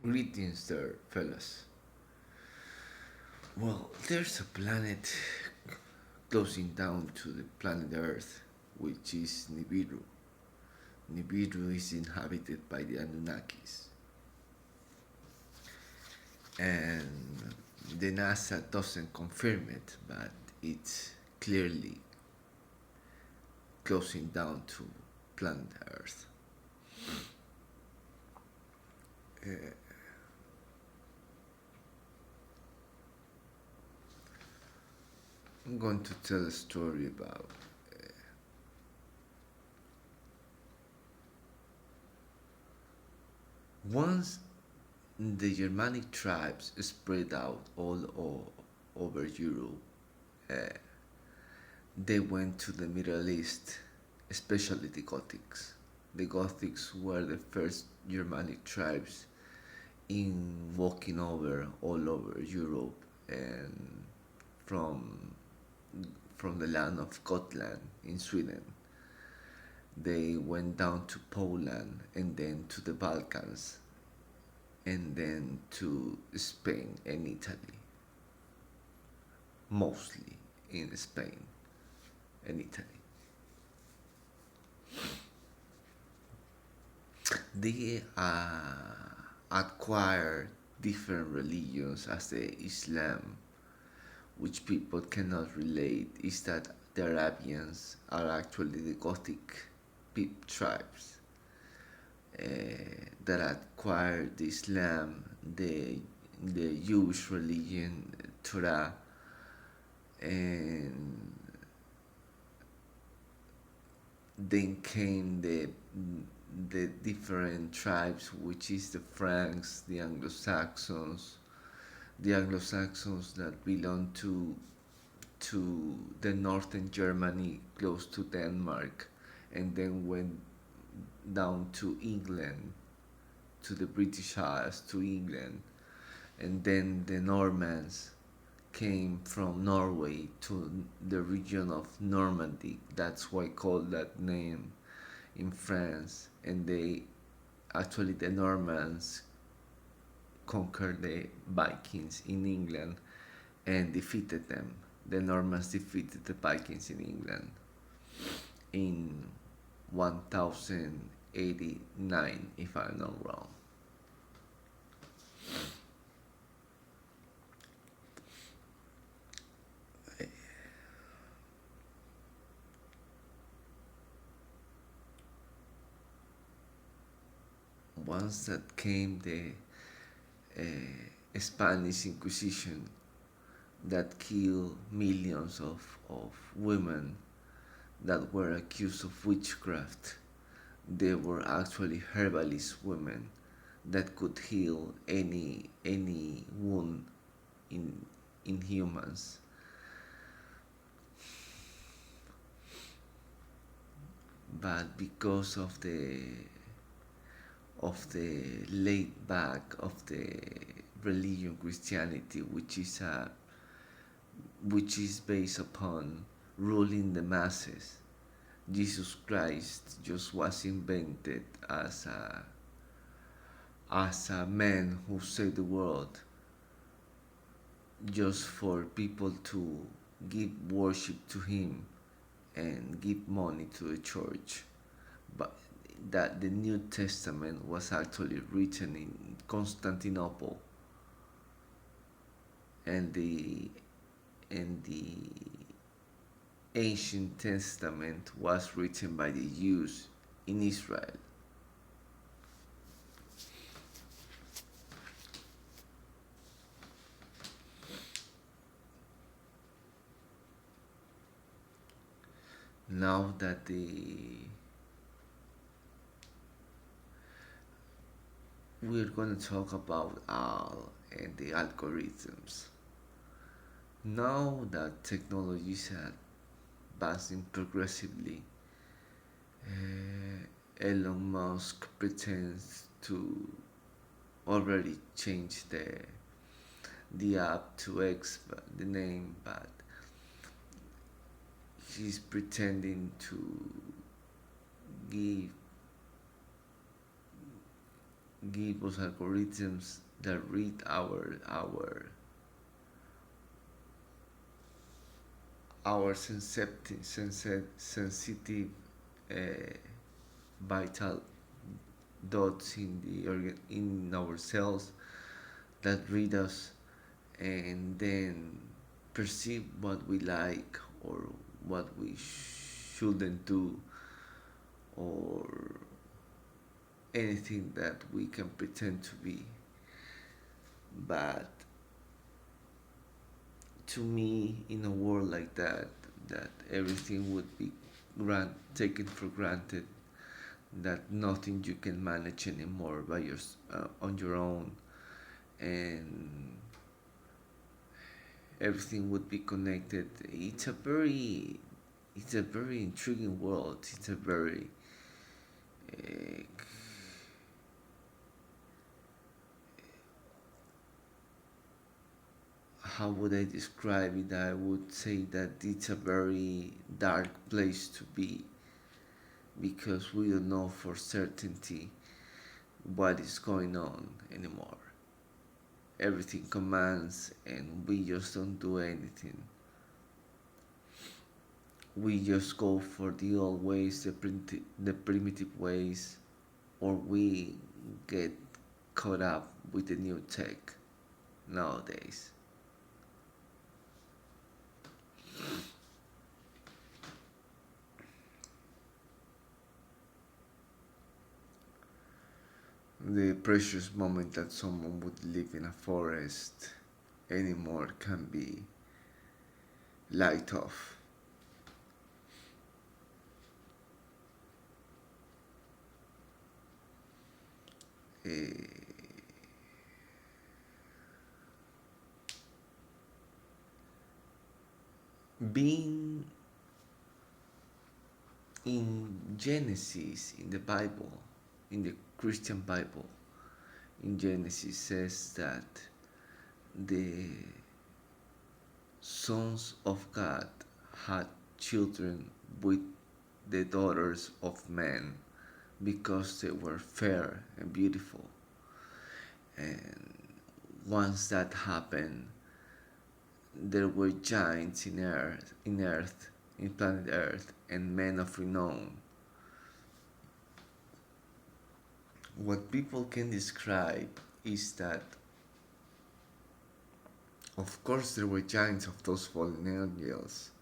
Greetings there, fellas. Well, there's a planet closing down to the planet Earth, which is Nibiru. Nibiru is inhabited by the Anunnakis, and the NASA doesn't confirm it, but it's clearly closing down to planet Earth. I'm going to tell a story about once the Germanic tribes spread out over Europe. Uh, they went to the Middle East, especially the Gothics. The Gothics were the first Germanic tribes in walking over all over Europe and from from the land of Gotland in Sweden. They went down to Poland and then to the Balkans and then to Spain and Italy, mostly in Spain and Italy. They acquire different religions as the Islam, which people cannot relate, is that the Arabians are actually the Gothic tribes that acquired the Islam, the Jewish religion, Torah, and then came the different tribes, which is the Franks, the Anglo-Saxons that belong to the northern Germany, close to Denmark, and then went down to England, to the British Isles, to England, and then the Normans came from Norway to the region of Normandy. That's why I call that name in France. And they actually the Normans conquered the Vikings in England and defeated them. The Normans defeated the Vikings in England in 1089, if I'm not wrong. Once that came the Spanish Inquisition that killed millions of women that were accused of witchcraft. They were actually herbalist women that could heal any wound in in humans. But because of the laid back of the religion Christianity, which is based upon ruling the masses, Jesus Christ just was invented as a man who saved the world, just for people to give worship to him and give money to the church. But that the New Testament was actually written in Constantinople, and the ancient testament was written by the Jews in Israel. Now that the we're going to talk about all and the algorithms. Now that technologies are advancing progressively, Elon Musk pretends to already change the app to X, the name, but he's pretending to give give us algorithms that read our sensitive uh, vital dots in our cells that read us and then perceive what we like or what we shouldn't do or anything that we can pretend to be. But to me, in a world like that, that everything would be taken for granted, that nothing you can manage anymore on your own, and everything would be connected. It's a very intriguing world. It's a very uh, how would I describe it? I would say that it's a very dark place to be because we don't know for certainty what is going on anymore. Everything commands, and we just don't do anything. We just go for the old ways, the primitive ways, or we get caught up with the new tech nowadays. The precious moment that someone would live in a forest anymore can be light off. Eh, being in Genesis, in the Bible, in the Christian Bible, in Genesis says that the sons of God had children with the daughters of men because they were fair and beautiful. And once that happened, there were giants in planet Earth, and men of renown. What people can describe is that, of course, there were giants of those fallen angels,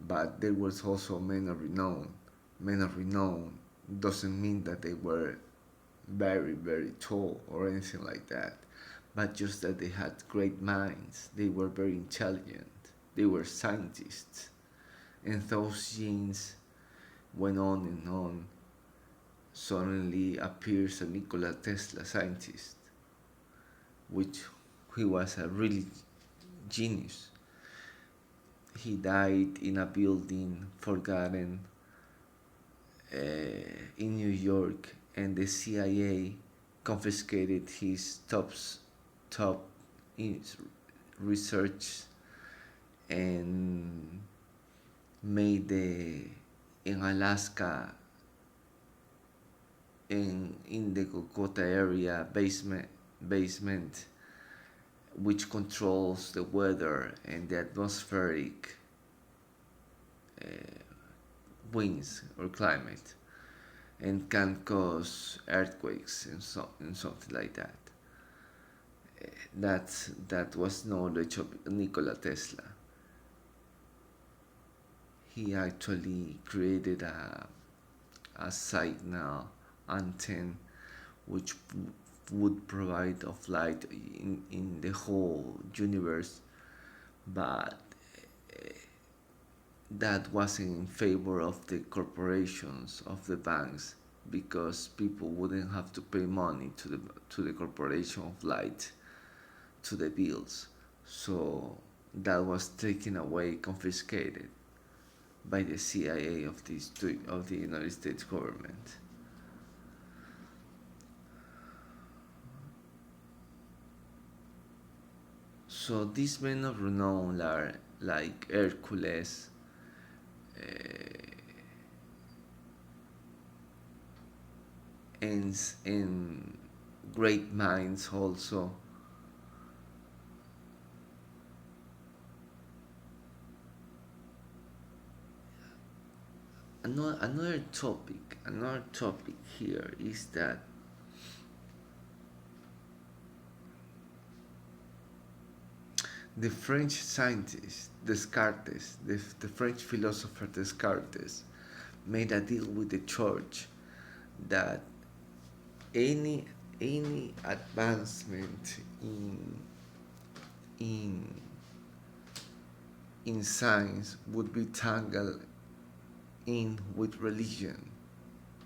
but there was also men of renown. Men of renown doesn't mean that they were very, very tall or anything like that, but just that they had great minds. They were very intelligent. They were scientists. And those genes went on and on. Suddenly appears a Nikola Tesla scientist, which he was a really genius. He died in a building forgotten in New York, and the CIA confiscated his top research and made the in Alaska in the Kokota area basement which controls the weather and the atmospheric uh, winds or climate and can cause earthquakes and something like that. That was knowledge of Nikola Tesla. He actually created a signal antenna which would provide of light in the whole universe, but that wasn't in favor of the corporations of the banks because people wouldn't have to pay money to the corporation of light to the bills. So that was taken away, confiscated by the CIA of the United States government. So these men of renown are like Hercules, and great minds also. Another topic here is that the French scientist Descartes, the French philosopher Descartes, made a deal with the church that any any advancement in in science would be tangled in with religion,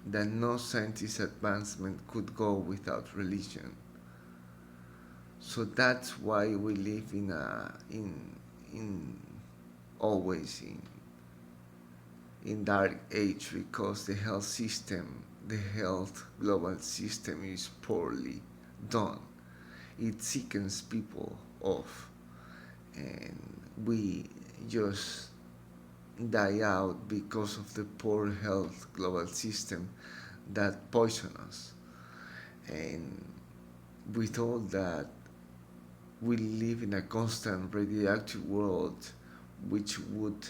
that no scientist advancement could go without religion. So that's why we live in always in dark age, because the health global system is poorly done. It sickens people off, and we just die out because of the poor health global system that poison us. And with all that, we live in a constant radioactive world which would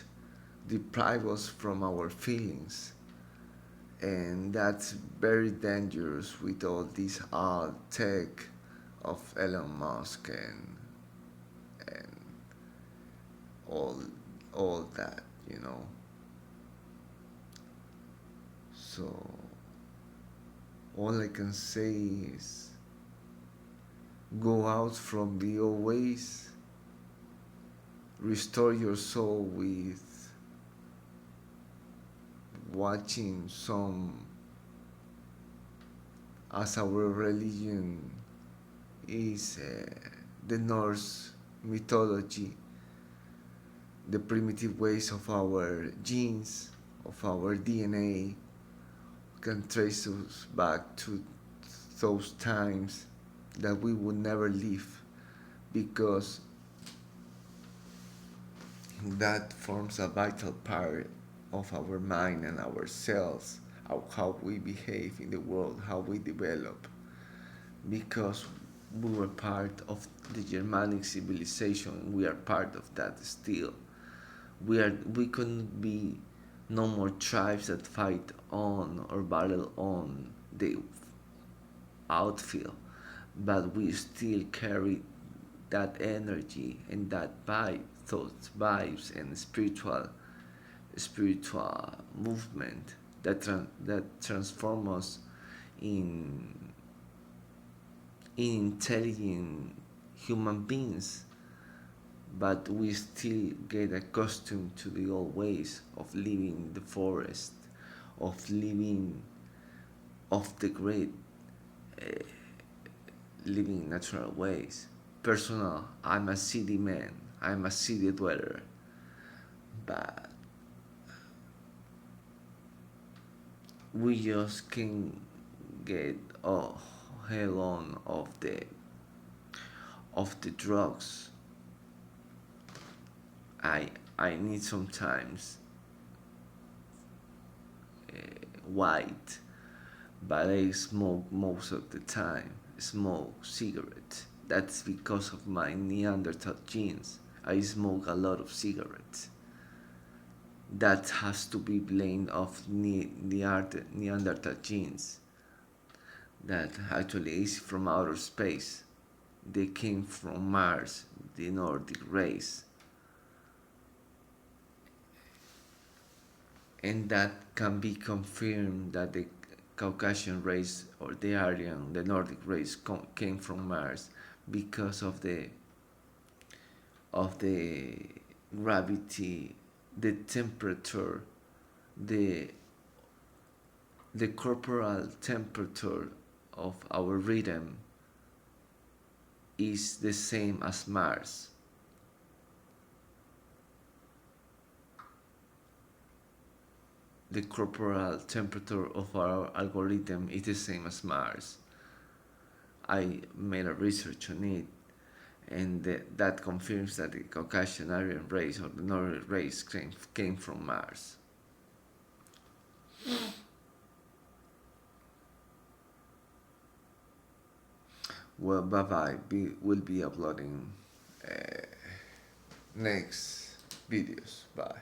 deprive us from our feelings, and that's very dangerous with all this art tech of Elon Musk and all all that, you know. So all I can say is go out from the old ways, restore your soul with watching some, as our religion is the Norse mythology, the primitive ways of our genes, of our DNA, can trace us back to those times that we would never live, because that forms a vital part of our mind and our cells, of how we behave in the world, how we develop, because we were part of the Germanic civilization. We are part of that still. We couldn't be no more tribes that fight on or battle on the outfield, but we still carry that energy and that vibe, thoughts, vibes, and spiritual movement that transform us in intelligent human beings. But we still get accustomed to the old ways of living in the forest, of living off the grid, living in natural ways. Personal, I'm a city man, I'm a city dweller, but we just can get hell on of the drugs. I I need sometimes white, but I smoke most of the time. Smoke cigarettes. That's because of my Neanderthal genes. I smoke a lot of cigarettes. That has to be blamed of Neanderthal genes. That actually is from outer space. They came from Mars, the Nordic race, and that can be confirmed that the Caucasian race or the Aryan, the Nordic race, came from Mars because of the gravity, the temperature, the the corporal temperature of our rhythm is the same as Mars. The corporal temperature of our algorithm is the same as Mars. I made a research on it, and that confirms that the Caucasian Aryan race or the Northern race came from Mars. Well, bye bye. We'll be uploading uh, next videos. Bye.